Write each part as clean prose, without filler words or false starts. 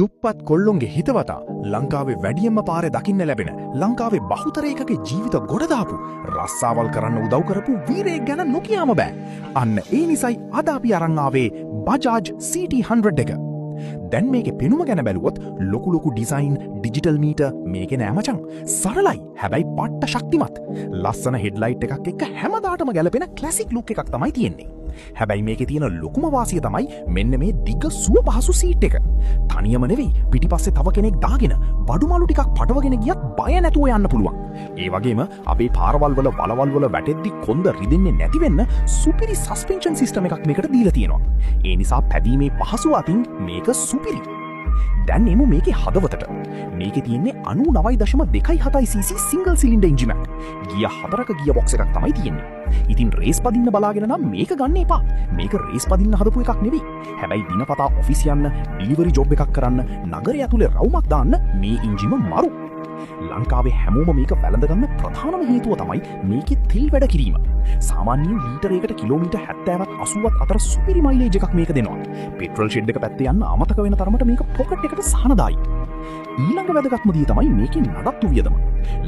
දුප්පත් කොල්ලොන්ගේ හිතවතා ලංකාවේ වැඩියෙන්ම පාරේ දකින්න ලැබෙන ලංකාවේ බහුතරයකගේ ජීවිත ගොඩදාපු රස්සාවල් කරන්න උදව් කරපු වීරයෙක් ගැන නොකියාම බෑ. අන්න ඒ නිසයි අද අපි අරන් ආවේ බජාජ් CT100 එක. දැන් මේකේ පෙනුම ගැන බැලුවොත් ලොකු ඩිසයින් ඩිජිටල් මීටර් මේකේ නෑ මචං. සරලයි හැබැයි පට්ට ශක්තිමත්. ලස්සන හෙඩ්ලයිට් එකක් එක්ක හැමදාටම ගැලපෙන ක්ලාසික් ලුක් එකක් තමයි තියෙන්නේ. හැබැයි මේකේ තියෙන ලොකුම වාසිය තමයි මෙන්න මේ දිග සුව පහසු සීට් එක. තනියම නෙවෙයි පිටිපස්සේ තව කෙනෙක් දාගෙන බඩුමාළු ටිකක් පටවගෙන ගියත් බය නැතුව යන්න පුළුවන්. ඒ වගේම අපේ පාරවල් වල වලවල් වල වැටෙද්දි කොන්ද රිදෙන්නේ නැති වෙන්න සුපිරි සස්පෙන්ෂන් සිස්ටම් එකක් මේකට දීලා තියෙනවා. ඒ නිසා පැදීමේ පහසුව අතින් මේක සුපිරි. දැන් එමු මේකේ හදවතට. මේකේ තියෙන්නේ 99.27cc සිංගල් සිලින්ඩර් එන්ජින් එකක්. ගිය 4ක ගිය බොක්ස් එකක් තමයි තියෙන්නේ. ඉතින් රේස් පදින්න බලාගෙන නම් මේක ගන්න එපා. මේක රේස් පදින්න හදපු එකක් නෙවෙයි. හැබැයි දිනපතා ඔෆිස් යන්න, ඩිලිවරි ජොබ් එකක් කරන්න, නගරය ඇතුලේ රවුමක් දාන්න මේ එන්ජිම මරු. ලංකාවේ හැමෝම මේක වැළඳගන්න ප්‍රධානම හේතුව තමයි මේකේ තෙල් වැඩ කිරීම. සාමාන්‍යයෙන් ලීටරයකට කිලෝමීටර් 70ත් 80ත් අතර සුපිරි මයිලේජ් එකක් මේක දෙනවා. පෙට්‍රල් ෂෙඩ් එක පැත්තේ යන්න අමතක වෙන තරමට මේක පොකට් එකට සහනදායි. ඊළඟ වැදගත්ම දේ තමයි මේකේ නඩත්තු වියදම.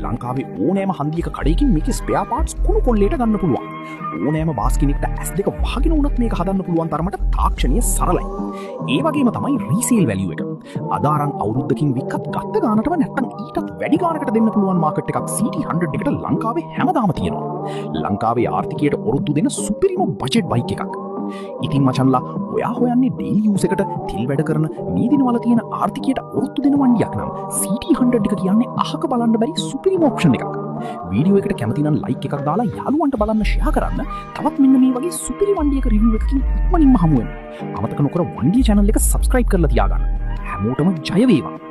ලංකාවේ ඕනෑම හන්දියක කඩේකින් මේකේ ස්පෙයා පාර්ට්ස් කුණු කොල්ලේට ගන්න පුළුවන්. ඕනෑම බාස් කෙනෙක්ට S2 වහගෙන උනත් මේක හදන්න පුළුවන් තරමට තාක්ෂණීය සරලයි. ඒ වගේම තමයි රීසේල් වැලියු එක. අද අරන් අවුරුද්දකින් වික්කත් ගත්ත ගානටම නැත්තම් ඊටත් වැඩි ගානකට දෙන්න පුළුවන් මාකට් එකක් CT100 එකට ලංකාවේ හැමදාම තියෙනවා. ලංකාවේ ආර්ථිකයට ඔරොත්තු දෙන සුපිරිම බජට් බයික් එකක්. ඉතින් මචන්ලා ඔයා හොයන්නේ ඩේලි යූස් එකට තෙල් වැඩ කරන මේ දිනවල තියෙන ආර්ථිකයට ඔරොත්තු දෙන වණ්ඩියක් නම් CT100 එක කියන්නේ අහක බලන්න බැරි සුපිරිම ඔප්ෂන් එකක්. වීඩියෝ එකට කැමති නම් ලයික් එකක් දාලා යාළුවන්ට බලන්න ෂෙයා කරන්න. තවත් මෙන්න මේ වගේ සුපිරි වණ්ඩියක රිවිව් එකකින් ඉක්මනින්ම හමු වෙන්න. අමතක නොකර වණ්ඩිය channel එක subscribe කරලා තියාගන්න. හැමෝටම ජය වේවා.